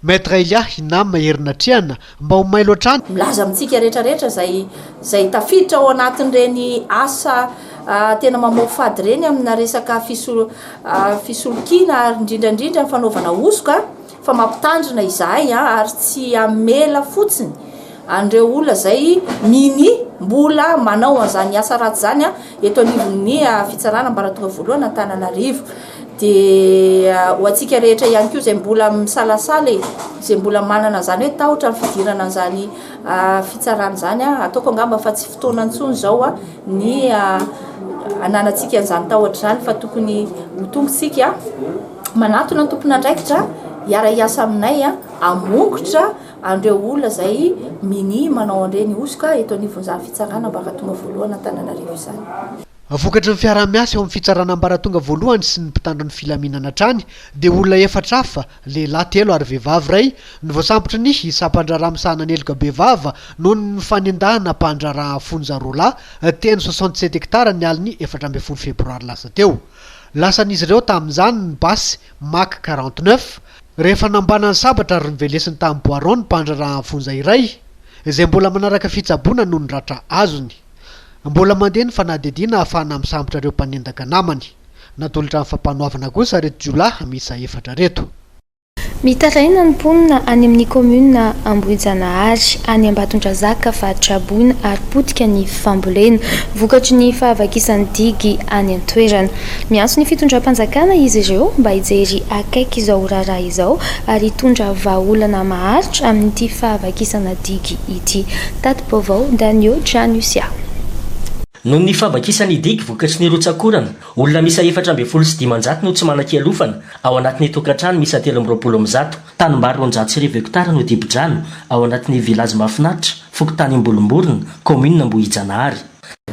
maître Elia Hinam Herinatriana mba ho may loatrany milaza amintsika rehetrarehetra zay tafiditra ao anatin'ireny asa tena mamoa fady reny amina resaka fisolokina ary indrindrandrindra ny fanaovana osoka fa mampitandrina izahay ary tsy amela fotsiny andreo olona zay mini mbola manao an'izany asa ratsy zany eto anivon'ny fitsarana ambaratonga voalohany Antananarivo dia ho antsika rehetra ihany koa zay mbola misalasala zay mbola manana zany hoe tahotra ny fidirana an'izany fitsarana zany ataoko angamba fa tsy fotoana antsony zao ny ananatsika an'izany tahotra zany fa tokony ho tongosika manatona ny tompon'andraikitra hiara hiasa aminay amongotra andreo olona zay mini manao an'ireny osoka eto anivon'izany fitsarana ambaratonga voalohany Antananarivo izany. Vokatry ny fiarah-miasa eo amin'ny fitsarana ambaratonga voalohany sy ny mpitandro ny filaminana trany dia olona efatra hafa lehilahy 3 ary vehivavy 2 ny voasambotra ny isam-pandraraha misahana aneloka bevava noho ny fanendahana mpandraraha fonja rola teny 67 hektara ny aliny 14 febroary lasa teo. Lasan'izy ireo tamin'izany ny basy mak 49 rehefa nambana ny sabatra ary nivelesiny tamin'ny Boiron ny mpandraraha fonja iray izay mbola manaraka fitsaboana noho ny ratra azony. Mbola mandeha ny fanadihadiana ahafahana misambotra ireo mpanendaka namany. Natolotra amin'ny fampanoavana kosa reto jiolahy misa 4 reto. Mitaraina ny mponina any amin'ny komuna Ambohijanahary any Ambatondrazaka fa Traboina ary potika ny fambolena vokatry ny fahavakisany digy any an-toerana. Miantso ny fitondram-panjakana izy ireo mba hijery akaiky izao raharaha izao ary hitondra vahaolana maharitra amin'ity fahavakisana digy ity. Tato-baovao Danio Janusia. Noho ny fahavakisany digy vokatry ny rotsakorana, olona misa 420 no tsy manan-kialofana ao anatin'ny tokantrano misa 320 tanimbary 100 hektara no dibo-drano ao anatin'ny vilazy mahafinaritra Fokotany Ambolomborona, komuna Ambohijanahary.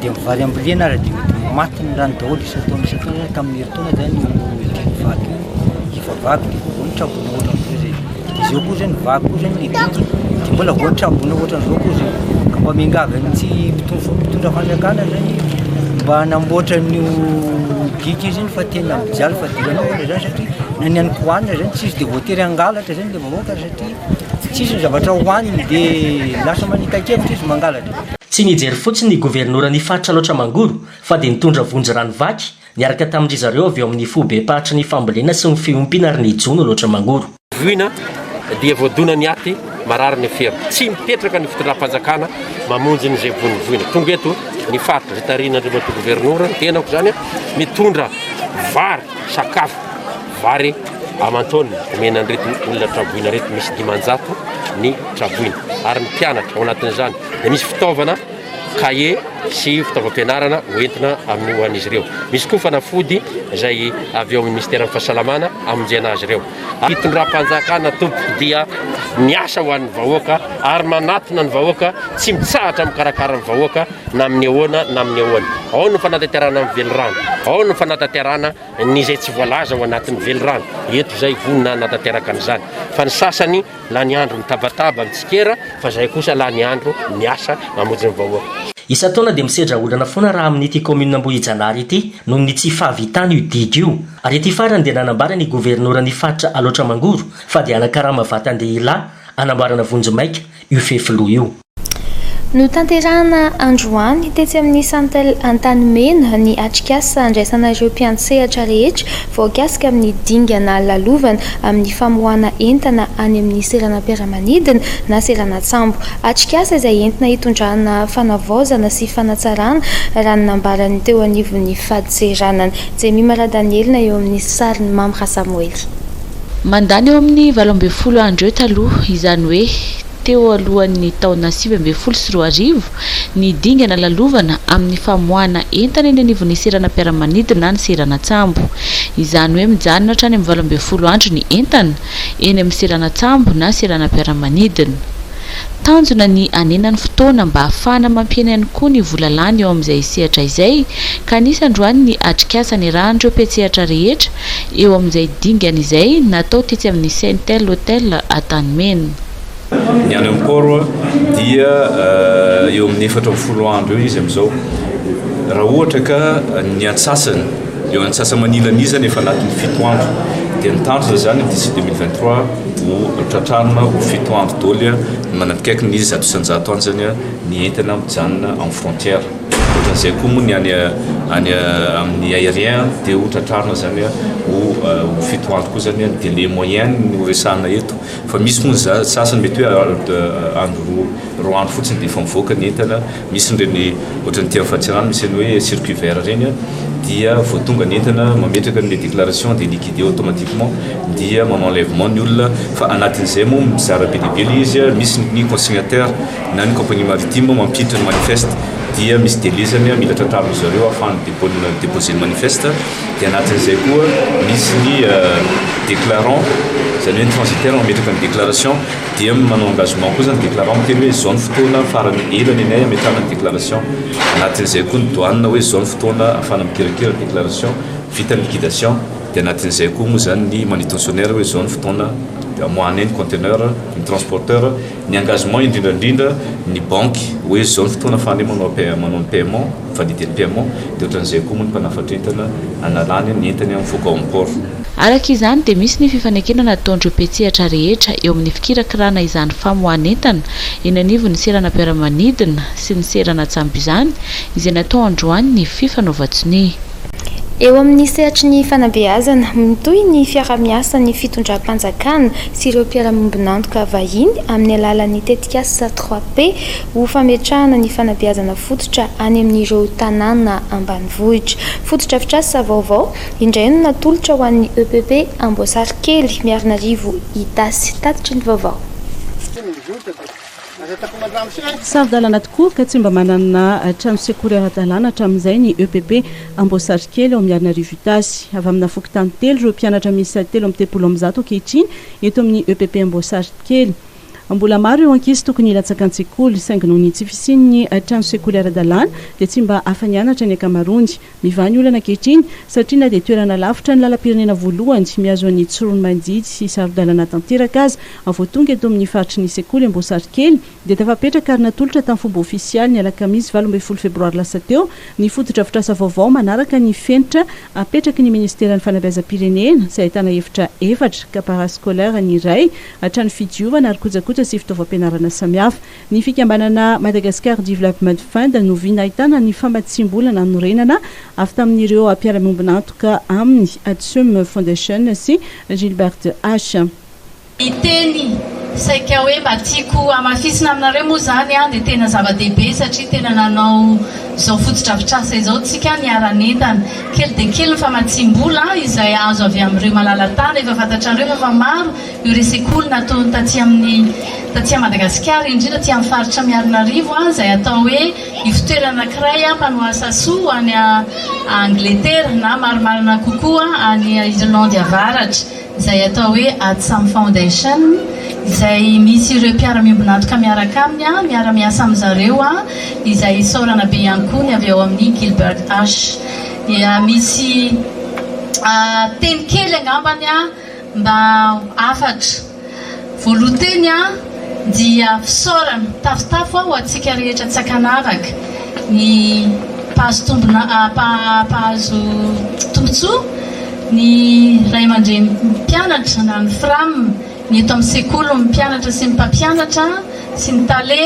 Dia mivary ambolena ary dia maty ny rano daholo isan-taona tamin'ny herintaona zany vaky ifavaky dia voanitra ambony ohatra amin'izay izy eo koa zany vaky koa zany le digy dia mbola voanitra ambony ohatra n'izao koa zany ka mba miangaga tsy mitondra fanjakana zany mba hanamboatra n'io digy zany fa tena mijaly fa diranao zany satria na ny aniko hohanina zany tsisy dia voatery hangalatra zany le vahoaka satria tsisy ny zavatra hohaniny dia lasa manikakevitra izy mangalatra. Tsy nijery fotsiny ny governoran'ny faritra loatra Mangoro fa dia nitondra vonjy ranovaky niaraka tamin'ry zareo avy eo amin'ny fobe pahatra ny fambolena sy ny fiompiana ary ny jono loatra Mangoro. Voina dia voadona ny aty marary ny fera tsy mipetraka ny fitondram-panjakana mamonjy ny zay voina tonga eto ny faritra zay tarinandreo mato gouvernoura tenako zany mitondra vary sakafo vary amantony omenan'ireto olona Traboina reto misy 500 ny Traboina ary ny mpianatra ao anatin'izany dia misy fitaovana kaye sy fitaovam-pianarana hoentina amin'ny hoan'izy ireo. Misy koa fanafody izay avy eo amin'ny ministèren'ny fahasalamana amonjena azy ireo. Fitondram-panjakana tompoko dia miasa ho an'ny vahoaka ary manatona ny vahoaka tsy mitsahatra mikarakara ny vahoaka na amin'ny ahoana na amin'ny ahoana. Ao ny fanatanterana amin'ny velorano, ao ny fanatanterana ny izay tsy voalaza ao anatin'ny velorano. Eto izay vonina natateraka an'izany. Fa ny sasany la ny andro mitabataba mitsikera fa izay kosa la ny andro miasa mamonjy ny vahoaka. Isan-taona dia misedra olana foana raha amin'ity komuna Ambohijanahary ity noho ny tsy fahavitany io digy io. Ary ity farany dia nanambara ny governoran'ny faritra Alotra Mangoro fa dia anakarama vatandehilahy anambarana vonjy maika io fefiloha io. No tanterahana androany tetsy amin'ny santel Antanimena ny atrikasa andraisanareo mpiantsehatra rehetra voakasika amin'ny dingana lalovana amin'ny famoahana entana any amin'ny seranam-piaramanidina na seranatsambo. Atrikasa izay entina hitondrana fanavaozana sy fanatsarana raha nambarany teo anivon'ny faditseranana. Jemimara Danielina eo amin'ny sariny Mamra Samuel. Mandany eo amin'ny 12 andro taloha izany hoe teo alohan'ny taona 2024 ny dingana lalovana amin'ny famoahana entana eny anivon'ny seranam-piaramanidina na ny seranatsambo. Izany hoe mijanona hatrany amin'ny 12 andro ny entana eny amin'ny seranatsambo na seranam-piaramanidina. Tanjona ny anenan'ny fotoana mba ahafahana mampiena ihany koa ny volalany eo amin'izay sehatra izay ka anisandroany ny atrikasany rahandreo mpiantsehatra rehetra eo amin'izay dingana izay natao tetsy amin'ny Saint-El Hotel Antanimena. Ny any amporo dia eo amin'ny 40 andro eo izy amin'izao. Raha ohatra ka ny antsasany eo antsasa-manilanizany efa anatin'ny 7 andro dia nitandrina zany d'ici 2023 ho tratranona ho 7 andro daholo manapikaiky ny 100 any zany ny entana mijanona en frontière ohatran'izay koa moa ny any amin'ny aérien dia ho tratrarina zany ho 7 andro koa zany délai moyen ny horesahana eto fa misy moa sasany mety hoe andro roa andro fotsiny dia efa mivoaka ny entana misy nireny ohatran'ny tia fahatsirano misy ny hoe circuit vert reny dia voatonga ny entana mametraka ny déclaration de liquide automatiquement dia manao enlèvement ny olona fa anatin'izay moa mizara be lehibe izy misy ny consignataire na ny compagnie maritime mampiditra ny manifeste dia misy délai zany mila tratrarina zareo ahafahany déposer ny manifeste dia anatin'izay koa misy ny déclarant zany hoe transitaire mametraka ny déclaration dia manao engagement koa zany déclarant miteny hoe zone fotoana farany elany anay ametrahana ny déclaration anatin'izay koa ny douane hoe zone fotoana ahafana mikirakira déclaration vita ny liquidation dia anatin'izay koa moa zany ny manutentionnaire hoe zone fotoana moany ny conteneur ny transporteur ny engagement indrindrandrindra ny banque hoe zone fotoana afahany manao ny paiement validé ny paiement dia ohatran'izay koa moa ny mpanafatra entana analany ny entany amin'ny foka ao amport araka izany dia misy ny fifanekena nataondreo petsihatra rehetra eo amin'ny fikirakirana izany famohanentana eny anivo ny serana piaramanidina sy ny serana tsamby izany izay natao androany ny fifanaovatsiny eo amin'ny sehatry ny fanabeazana mitoy ny fiara-miasa ny fitondram-panjakana sy ireo mpiara-mombonantoka vahiny amin'ny alalan'ny tetikasa 3P ho fametrahana ny fanabeazana fototra any amin'ireo tanàna ambanivohitra fototra fitrasa vaovao indray no natolotra ho an'ny EPP Amboasary Kely Miarinarivo Itasy tatitry ny vaovao sarodalana tokoa ka tsy mba manana trano sekoly ara-dalàna hatramin'izay ny EPP Amboasary Kely ao Miarinarivo Itasy avy amina fokontany telo ireo mpianatra misy telo amin'ny 30 ankehitriny eto amin'ny EPP Amboasary Kely mbola maro eo ankizy tokony hilatsakan-tsekoly saingy noho ny tsy fisian'ny trano sekoly ara-dalàna dia tsy mba hafa nianatra ny akamaroany mivany olana ankehitriny satria na dia toerana lavitra ny lalam-pirenena voalohany miazo an'ny tsirony mandidy sy sarodalana tanteraka azy voatonga eto amin'ny faritry ny sekoly Amboasary Kely dia tafapetraka ary natolotra tamin'ny fomba ofisialy ny alakamisy 12 febroary lasa teo ny fototra fitrasa vaovao manaraka ny fenitra apetraky ny ministera ny fanabeazam-pirenena sy ahitana efitra ka parascolaire ny iray hatrany fidiovana ary kojakoja sy fitaovam-pianarana samihafa ny fikambanana Madagascar Development Fund no viana ahitana ny famatsimbolana norenana avy tamin'ireo mpiara-mombonantoka amin'ny Adsum Foundation sy Gilbert H iteny saika hoe mba tiako amafisina aminareo moa zany dia tena zava-dehibe satria tena nanao zao fototra-fitrasa izao tsika niaranentana kely dia kely ny famatsimbola izay azo avy amin'ireo malalatany efa fantatran'ireo fa maro ireo sekoly natao taty Madagasikara indrindra ty amin'ny faritra Miarinarivo izay atao hoe ifitoerana anankiray mpanoasa soa any Angleterre na marimarina kokoa any Irlande avaratra izay atao hoe Adsum Foundation izay misy ireo mpiara-miombonantoka miaraka aminy miara-miasa amin'izareo izay saorana be ihany koa ny avy ao amin'ny Gilbert H dia misy teny kely angambany mba afatra voalohany dia fisaorana tafotafo ho antsika rehetra tsakanavaka ny pahazo tombotsoa ny ray aman-dreny mpianatra na ny FRAM ny eto amin'ny sekoly mpianatra sy ny mpampianatra sy ny tale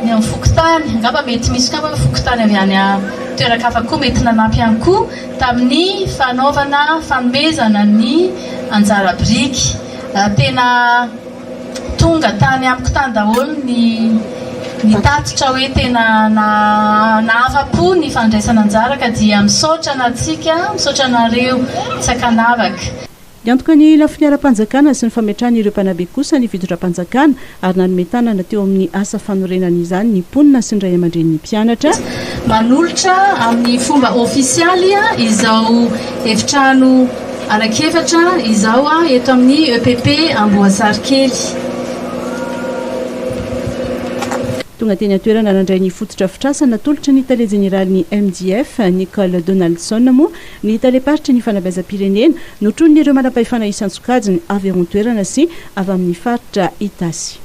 ny amin'ny fokotany angamba mety misy kapa fokotany avy any toerakafa koa mety nanampy ihany koa tamin'ny fanaovana fanomezana ny anjara briky tena tonga tany amiko tany daholo ny tatitra hoe tena nahafa-po ny fandraisana anjara ka dia misaotra anareo tsakanavaka Iantoka ny lafiny ara-panjakana sy ny fametrahana ireo mpanabe kosa ny fidondram-panjakana ary nanometanana teo amin'ny asa fanorenana izany ny mponina sy ny ray aman-dren'ny mpianatra manolotra amin'ny fomba ofisialy izao efitrano arakefatra izao eto amin'ny EPP Amboasary Kely tonga teny atoerana nandray ny fototra fitrasa natolotra ny tale général ny MDF Nicole Donaldson moa ny taleparitra ny fanabeazam-pirenena notron'ireo manam-pahefana isan-tsokajiny avy amin'ny toerana sy avy amin'ny faritra Itasy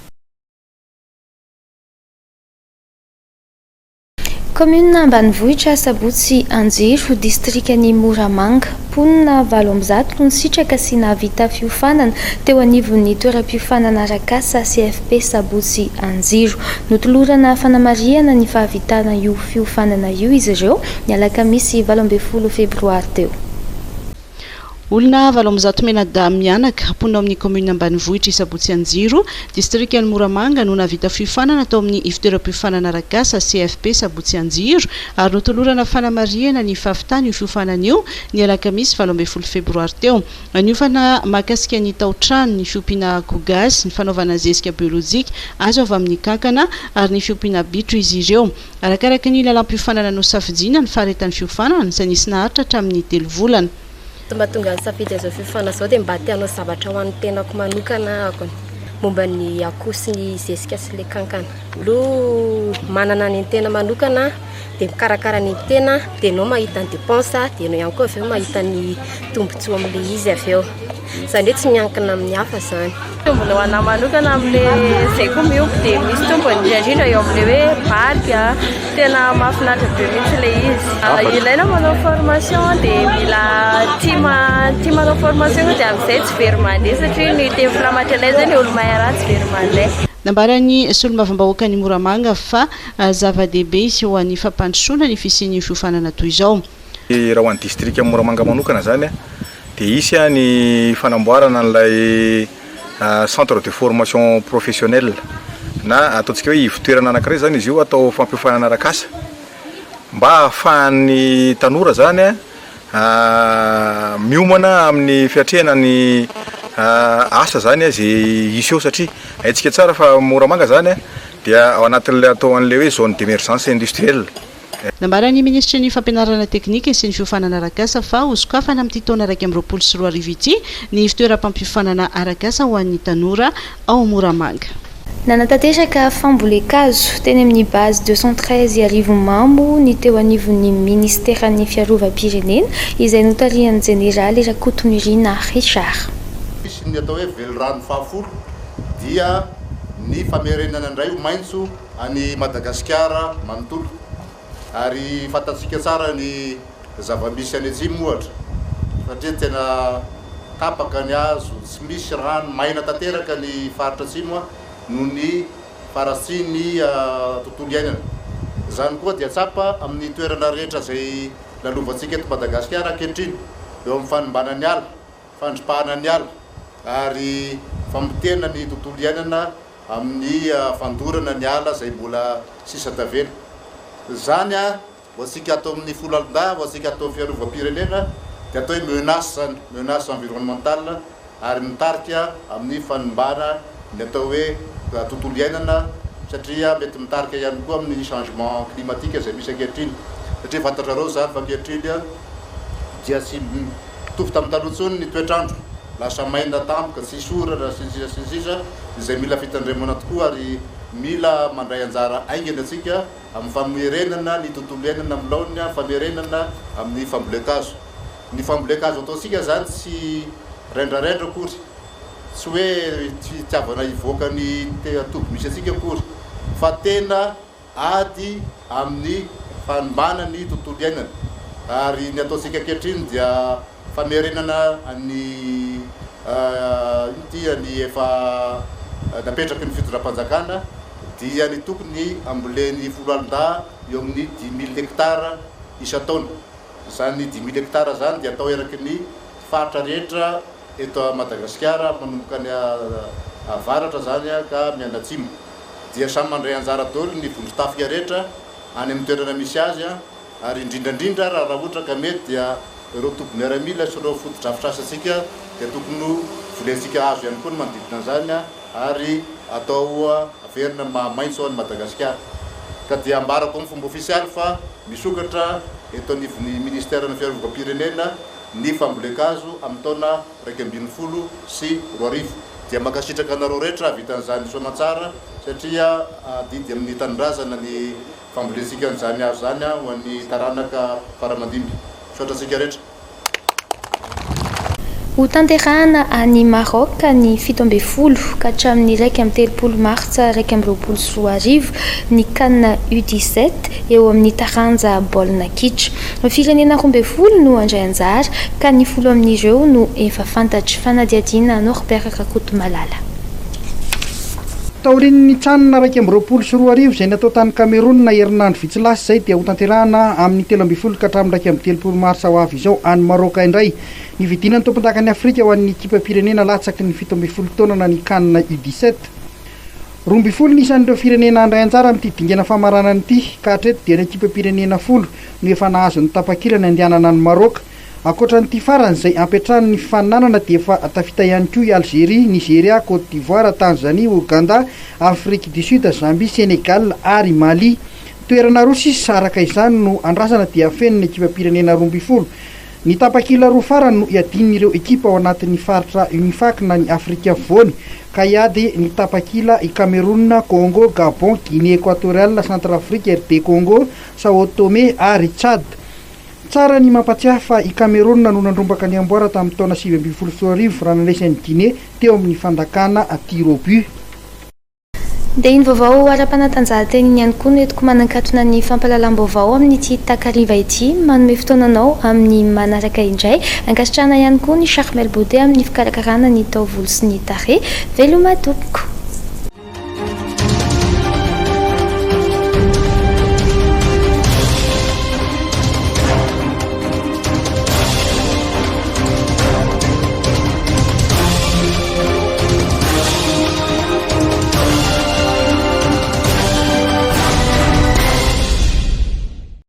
Commune ambanivohitra Sabotsy Anjiro distrikany Moramanga ponina 7 no sitraka sy nahavita fiofanana teo anivon'ny toeram-piofanana Arakasa CFP Sabotsy Anjiro. Notolorana fanamariana ny fahavitana io fiofanana io izy ireo ny alakamisy 12 febroary teo. Olona 17 menada mianaka ponina amin'ny commune ambanivohitra Sabotsy Anjiro distrikany Moramanga no navita fiofanana tao amin'ny ifitoeram-piofanana Arakasa CFP Sabotsy Anjiro ary notolorana fanamariana ny fahavitana io fiofanana io ny alakamisy 12 febroary teo. Niofana mahakasika ny tao-trano ny fiompiana kogasy ny fanaovana zezika biolojika azo avy amin'ny kankana ary ny fiompiana bitro izy ireo. Arakaraka ny lalam-piofanana no safidiana ny faharetan'ny fiofanana izay nisy naharitra hatramin'ny 3 volana. Tonga safidy azo fiofanana zao dia mba tianao zavatra ho an'ny tenako manokana ako momba ny akosy ny zezika sy le kankana. Lo manana ny tena manokana dia mikarakara ny tena dia anao mahita ny dépense dia anao ihany koa avy eo mahita ny tombontsoa amin'ilay izy avy eo. Izany hoe tsy miankina amin'ny hafa izany. Tombony ho anahy manokana amin'ilay izay koa miompy dia misy tombony indrindra eo amin'ilay hoe barika tena mahafinaritra be mihitsy ilay izy. Ilaina manao formation dia mila tia manao formation dia amin'izay tsy very mandeha satria ny teny filamatra ilay zany olo mahay raha tsy very mandeha. Nambarany solomavambahoaka ny Moramanga fa zava-dehibe izy ho an'ny fampandrosoana ny fisian'ny fiofanana toy izao. Raha ho an'ny distrika Moramanga manokana zany dia isy ny fanamboarana n'ilay centre de formation professionnelle na ataontsika hoe ivitoerana anankiray zany izy io atao fampiofanana Arakasa mba ahafahan'ny tanora zany miomana amin'ny fiatrehana ny asa zany zay isy eo satria haitsika tsara fa Moramanga zany dia ao anatin'ilay atao an'ilay hoe zone d'émergence industrielle. Nambarany ministra ny fampianarana teknika sy ny fiofanana Arakasa fa hosokafana amin'ny taona 2024 ity ny fitoeram-pampiofanana Arakasa ho an'ny tanora ao Moramanga. Nanatanteraka fambolekazo teny amin'ny base 213 arivo mambo ny teo anivon'ny ministeran'ny fiarovam-pirenena izay notarian'ny jeneraly Rakotomirina Richard. Ny atao hoe velorano fahafolo dia ny famerenana indray ho maintso any Madagasikara manontolo ary fantatsika tsara ny zava-misy any atsimo ohatra satria tena tapaka ny hazo tsy misy rano maina tanteraka ny faritra atsimo noho ny faratsiny tontolo iainana. Izany koa dia tsapa amin'ny toerana rehetra izay lalovantsika eto Madagasikara ankehitriny eo amin'ny fanimbana ny ala, fandripahana ny ala ary fampitena ny tontolo iainana amin'ny fandorana ny ala izay mbola sisa tavela. Zany ho antsika atao amin'ny folo alina ho antsika atao amin'ny fiarovam-pirenena dia atao hoe menace environnementale ary mitarika amin'ny fanimbana ny atao hoe tontolo iainana satria mety mitarika ihany koa amin'ny changement climatique izay misy ankehitriny satria fantatrareo zany fa ankehitriny dia tsy mitovy tamin'ny taloha intsony ny toetrandro lasa maina tampoka tsisy orana sisa izay mila fitandremana tokoa ary mila mandray anjara aingana atsika amin'ny famerenana ny tontolo iainana amin'ny laonya famerenana amin'ny fambolekazo. Ny fambolekazo ataontsika zany tsy rendrarendra akory tsy hoe fitiavana hivoaka ny toby misy atsika akory fa tena ady amin'ny fanimbana ny tontolo iainana ary ny ataontsika ankehitriny dia famerenana ny efa napetraky ny fitondram-panjakana dia ny tokony amboleny folo alin-da eo amin'ny 10 000 hectara isa-taona. Zany 10 000 hectara zany dia atao eraky ny faritra rehetra eto Madagasikara manomboka ny avaratra zany ka mianatsimo dia samy mandray anjara daholo ny vondrotafika rehetra any amin'ny toerana misy azy ary indrindrandrindra raha ohatra ka mety dia ireo toby miaramila sy ireo fotodrafitrasatsika dia tokony volentsika azo ihany koa ny manodidina zany ary atao averina mahamaintso ao any Madagasikara. Ka dia ambarako amin'ny fomba ofisialy fa misokatra eto anivon'ny ministère ny fiarovam-pirenena ny fambolekazo amin'ny taona 2024 sy 2025 dia makasitraka anareo rehetra vitan'izany soamatsara satria didy amin'ny tanindrazana ny fambolensika an'izany azo zany ho an'ny taranaka faramandimby. Soatratsika rehetra. ho tanterahana any Maroc ny 17 ka hatramin'ny 1 martsa 2024 ny CAN U17 eo amin'ny taranja baolina kitra. Firenena 12 no andray anjara ka ny 10 amin'ireo no efa fantatry fanadiadiana Norbert Kakotomalala. Taorian'ny tsanona 2024 izay natao tany Cameroun na herinandro vitsy lasa izay dia ho tanterahana amin'ny 13 ka hatramin'ny 13 marsa ho avy izao any Maroc indray. Ny vidinany tompontakany Afrika ho an'ny ekipa pirenena latsaky ny 17 taonana ny CAN U17. 12 ny isan'ireo firenena andray anjara amin'ity dingana famaranana ity ka hatreto dia ny ekipa pirenena 10 no efa nahazo ny tapakilana andehanana ny Maroc. Ankoatran'ity farany izay ampetrahany ny fifaninanana dia efa tafita ihany koa i Algérie, Nigeria, Côte d'Ivoire, Tanzania, Ouganda, Afrique du Sud, Zambie, Sénégal ary Mali. Toerana roa sisa araka izany no andrasana dia feno ny ekipa pirenena 12. Ny tapakila roa farany no iadin'ireo ekipa ao anatin'ny faritra UNIFAC na ny Afrika afovoany ka iady ny tapakila i Cameroun, Congo, Gabon, Guinée équatoriale, Centrafrique, RD Congo, Sao Tomé ary Tchad. Tsara ny mampatsiahy fa i Cameroun no nandrombaka ny amboara tamin'ny taona 2024 raha nandraisan'ny Guinée teo amin'ny fandakana tir au but. Dia iny vaovao ara-panatanjahantena ihany koa no entiko manankatona ny fampahalalam-baovao amin'ity takariva ity manome fotoananao amin'ny manaraka indray ankasitrahana ihany koa ny Charmel Boudet amin'ny fikarakarana ny taovolo sy ny tarehy veloma tompoko.